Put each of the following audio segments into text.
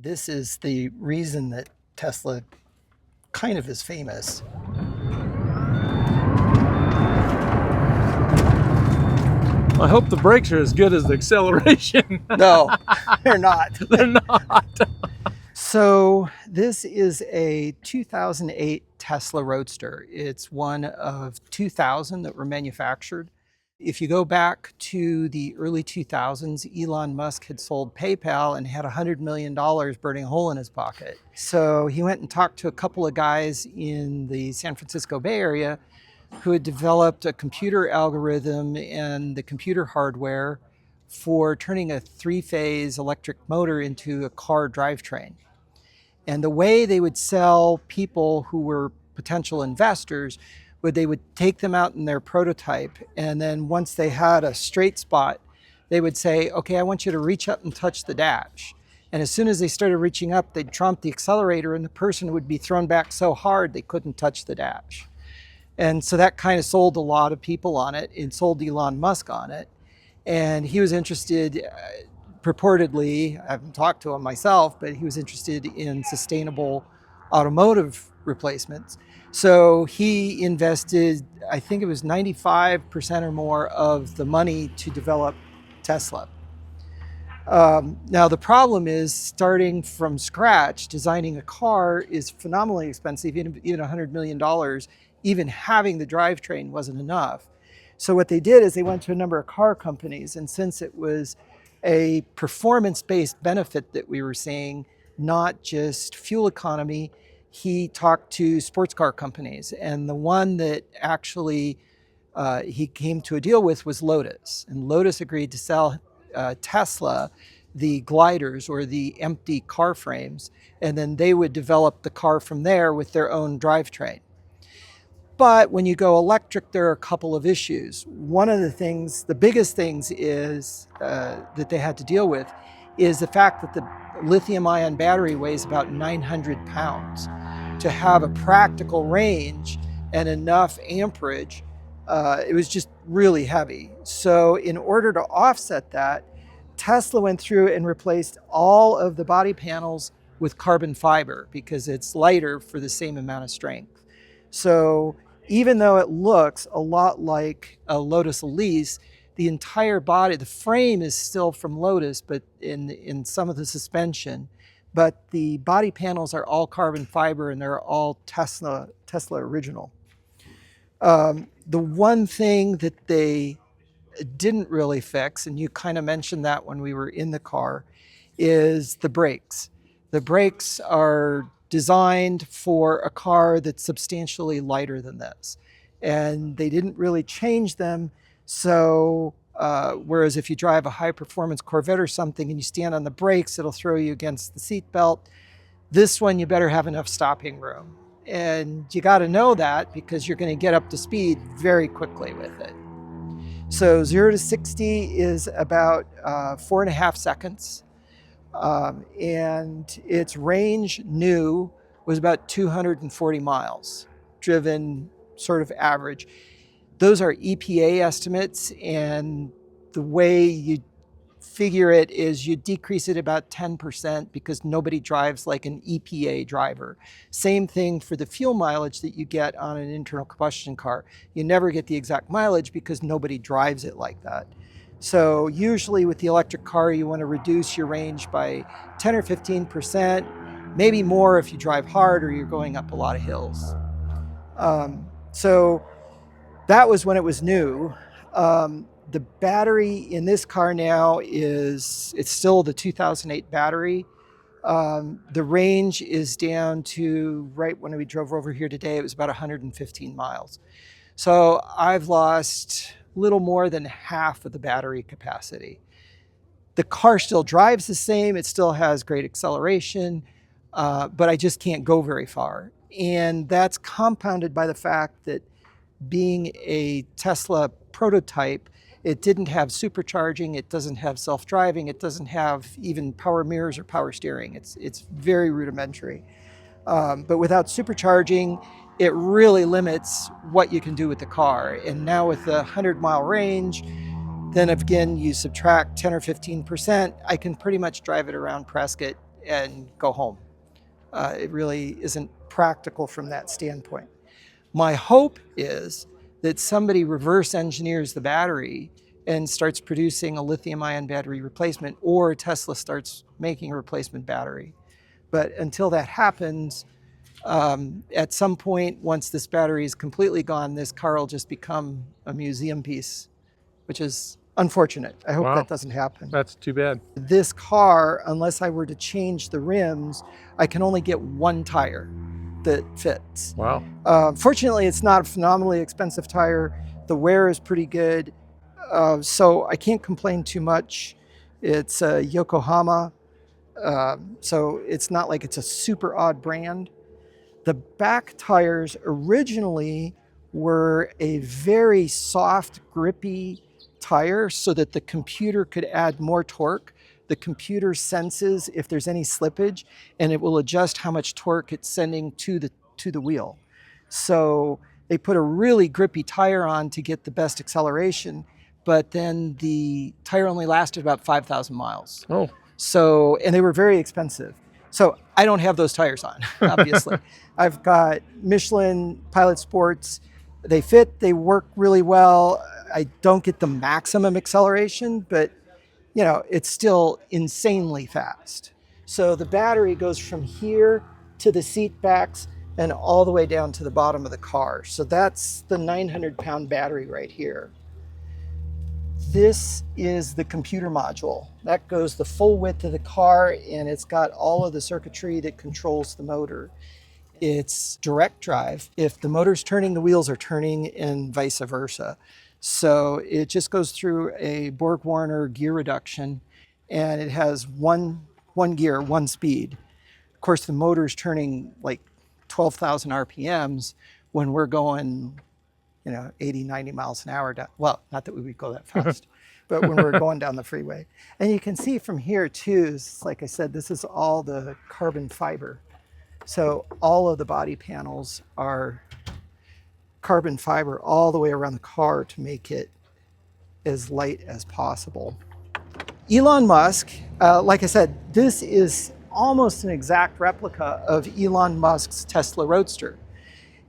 This is the reason that Tesla kind of is famous. I hope the brakes are as good as the acceleration. No, they're not. They're not. So this is a 2008 Tesla Roadster. It's one of 2,000 that were manufactured. If you go back to the early 2000s, Elon Musk had sold PayPal and had $100 million burning a hole in his pocket. So he went and talked to a couple of guys in the San Francisco Bay Area who had developed a computer algorithm and the computer hardware for turning a three-phase electric motor into a car drivetrain. And the way they would sell people who were potential investors they would take them out in their prototype, and then once they had a straight spot, they would say, okay, I want you to reach up and touch the dash. And as soon as they started reaching up, they'd trump the accelerator and the person would be thrown back so hard they couldn't touch the dash. And so that kind of sold a lot of people on it and sold Elon Musk on it. And he was interested, purportedly, I haven't talked to him myself, but he was interested in sustainable automotive replacements. So he invested, I think it was 95% or more of the money to develop Tesla. Now the problem is starting from scratch, designing a car is phenomenally expensive, even $100 million, even having the drivetrain wasn't enough. So what they did is they went to a number of car companies, and since it was a performance-based benefit that we were seeing, not just fuel economy, he talked to sports car companies. And the one that actually he came to a deal with was Lotus. And Lotus agreed to sell Tesla the gliders or the empty car frames, and then they would develop the car from there with their own drivetrain. But when you go electric, there are a couple of issues. One of the things, the biggest things is that they had to deal with is the fact that the lithium-ion battery weighs about 900 pounds. To have a practical range and enough amperage, it was just really heavy. So in order to offset that, Tesla went through and replaced all of the body panels with carbon fiber because it's lighter for the same amount of strength. So even though it looks a lot like a Lotus Elise, the entire body, the frame is still from Lotus, but in some of the suspension, but the body panels are all carbon fiber and they're all Tesla original. The one thing that they didn't really fix, and you kind of mentioned that when we were in the car, is the brakes. The brakes are designed for a car that's substantially lighter than this, and they didn't really change them. So whereas if you drive a high-performance Corvette or something and you stand on the brakes, it'll throw you against the seat belt. This one, you better have enough stopping room. And you got to know that because you're going to get up to speed very quickly with it. So 0 to 60 is about 4.5 seconds. And its range new was about 240 miles, driven sort of average. Those are EPA estimates, and the way you figure it is you decrease it about 10% because nobody drives like an EPA driver. Same thing for the fuel mileage that you get on an internal combustion car. You never get the exact mileage because nobody drives it like that. So usually with the electric car, you want to reduce your range by 10 or 15%, maybe more if you drive hard or you're going up a lot of hills. So that was when it was new. The battery in this car now it's still the 2008 battery. The range is down to, right when we drove over here today, it was about 115 miles. So I've lost a little more than half of the battery capacity. The car still drives the same. It still has great acceleration, but I just can't go very far. And that's compounded by the fact that being a Tesla prototype, it didn't have supercharging, it doesn't have self-driving, it doesn't have even power mirrors or power steering. It's very rudimentary. But without supercharging, it really limits what you can do with the car. And now with the 100-mile range, then again, you subtract 10 or 15%, I can pretty much drive it around Prescott and go home. It really isn't practical from that standpoint. My hope is that somebody reverse engineers the battery and starts producing a lithium ion battery replacement, or Tesla starts making a replacement battery. But until that happens, at some point, once this battery is completely gone, this car will just become a museum piece, which is unfortunate. I hope Wow, that doesn't happen. that's too bad. This car, unless I were to change the rims, I can only get one tire that fits. Wow. Fortunately, it's not a phenomenally expensive tire. The wear is pretty good, so I can't complain too much. It's Yokohama, so it's not like it's a super odd brand. The back tires originally were a very soft, grippy tire so that the computer could add more torque. The computer senses if there's any slippage, and it will adjust how much torque it's sending to the wheel. So they put a really grippy tire on to get the best acceleration, but then the tire only lasted about 5,000 miles. Oh. So, and they were very expensive. So I don't have those tires on, obviously. I've got Michelin Pilot Sports. They fit, they work really well. I don't get the maximum acceleration, but you know, it's still insanely fast. So the battery goes from here to the seat backs and all the way down to the bottom of the car. So that's the 900-pound battery right here. This is the computer module. That goes the full width of the car, and it's got all of the circuitry that controls the motor. It's direct drive. If the motor's turning, the wheels are turning, and vice versa. So it just goes through a Borg-Warner gear reduction, and it has one gear, one speed. Of course, the motor's turning like 12,000 RPMs when we're going 80, 90 miles an hour down. Well, not that we would go that fast, but when we're going down the freeway. And you can see from here too, like I said, this is all the carbon fiber. So all of the body panels are carbon fiber all the way around the car to make it as light as possible. Elon Musk, like I said, this is almost an exact replica of Elon Musk's Tesla Roadster.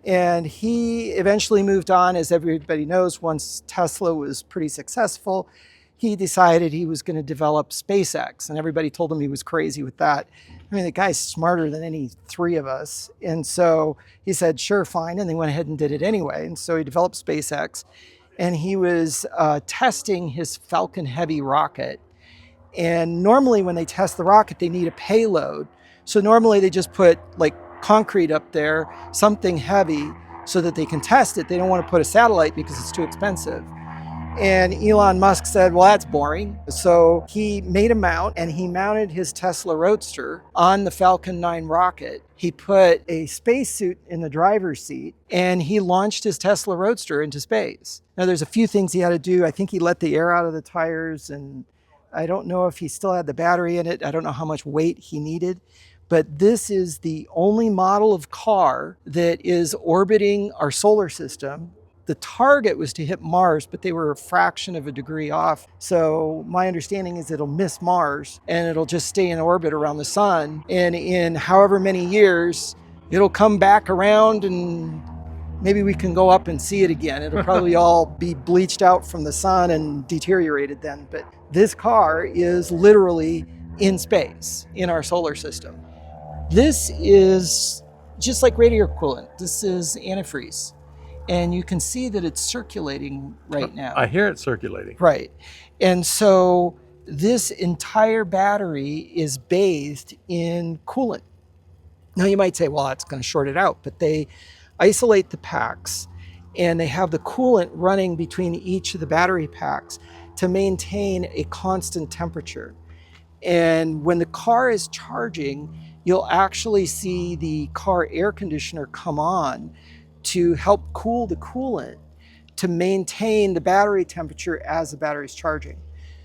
And he eventually moved on, as everybody knows. Once Tesla was pretty successful, he decided he was going to develop SpaceX, and everybody told him he was crazy with that. I mean, the guy's smarter than any three of us. And so he said, sure, fine. And they went ahead and did it anyway. And so he developed SpaceX, and he was testing his Falcon Heavy Rocket. And normally when they test the rocket, they need a payload. So normally they just put like concrete up there, something heavy, so that they can test it. They don't want to put a satellite because it's too expensive. And Elon Musk said, well, that's boring. So he made a mount, and he mounted his Tesla Roadster on the Falcon 9 rocket. He put a spacesuit in the driver's seat, and he launched his Tesla Roadster into space. Now, there's a few things he had to do. I think he let the air out of the tires, and I don't know if he still had the battery in it. I don't know how much weight he needed. But this is the only model of car that is orbiting our solar system. The target was to hit Mars, but they were a fraction of a degree off. So my understanding is it'll miss Mars, and it'll just stay in orbit around the sun. And in however many years, it'll come back around, and maybe we can go up and see it again. It'll probably all be bleached out from the sun and deteriorated then. But this car is literally in space, in our solar system. This is just like radiator coolant. This is antifreeze. And you can see that it's circulating right now. I hear it circulating. Right. And so this entire battery is bathed in coolant. Now you might say, well, that's going to short it out. But they isolate the packs, and they have the coolant running between each of the battery packs to maintain a constant temperature. And when the car is charging, you'll actually see the car air conditioner come on to help cool the coolant to maintain the battery temperature as the battery's charging.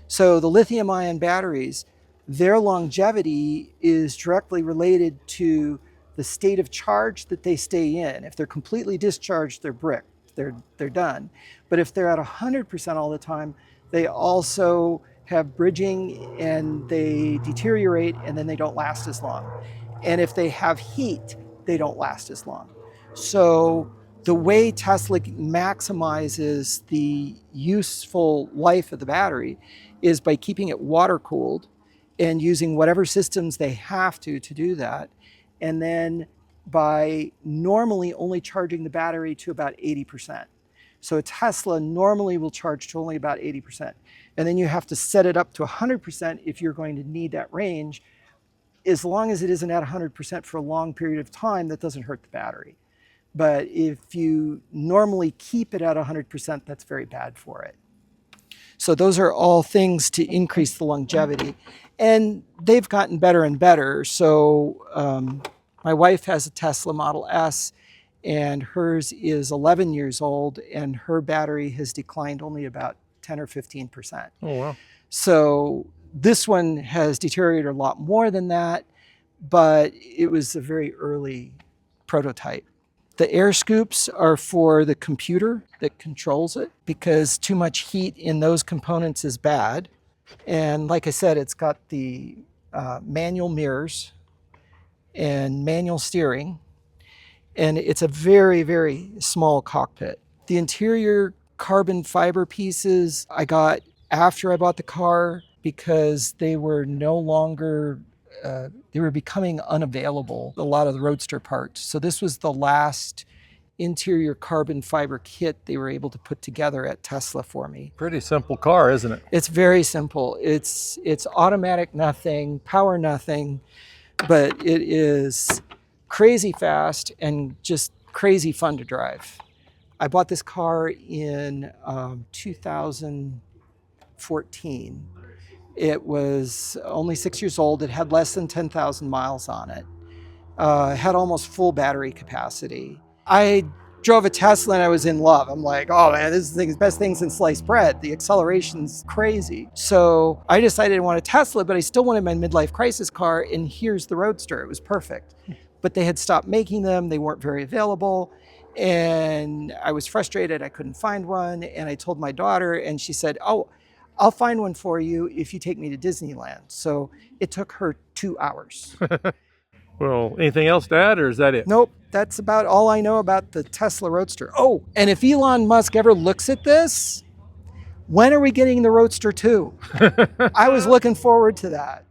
So the lithium-ion batteries, their longevity is directly related to the state of charge that they stay in. If they're completely discharged, they're bricked. They're done. But if they're at 100% all the time, they also have bridging and they deteriorate and then they don't last as long. And if they have heat, they don't last as long. So the way Tesla maximizes the useful life of the battery is by keeping it water cooled and using whatever systems they have to do that. And then by normally only charging the battery to about 80%. So a Tesla normally will charge to only about 80%. And then you have to set it up to 100% if you're going to need that range. As long as it isn't at 100% for a long period of time, that doesn't hurt the battery. But if you normally keep it at 100%, that's very bad for it. So those are all things to increase the longevity. And they've gotten better and better. So my wife has a Tesla Model S, and hers is 11 years old, and her battery has declined only about 10 or 15%. Oh, wow. So this one has deteriorated a lot more than that, but it was a very early prototype. The air scoops are for the computer that controls it, because too much heat in those components is bad. And like I said, it's got the manual mirrors and manual steering, and it's a very, very small cockpit. The interior carbon fiber pieces I got after I bought the car because they were no longer, they were becoming unavailable, a lot of the Roadster parts. So this was the last interior carbon fiber kit they were able to put together at Tesla for me. Pretty simple car, isn't it? It's very simple. It's automatic nothing, power nothing, but it is crazy fast and just crazy fun to drive. I bought this car in 2014. It was only 6 years old. It had less than 10,000 miles on it. It had almost full battery capacity. I drove a Tesla and I was in love. I'm like, oh man, this is the best thing since sliced bread. The acceleration's crazy. So I decided I wanted a Tesla, but I still wanted my midlife crisis car, and here's the Roadster. It was perfect. But they had stopped making them. They weren't very available. And I was frustrated. I couldn't find one. And I told my daughter, and she said, oh, I'll find one for you if you take me to Disneyland. So it took her 2 hours. Well, anything else to add, or is that it? Nope, that's about all I know about the Tesla Roadster. Oh, and if Elon Musk ever looks at this, when are we getting the Roadster 2? I was looking forward to that.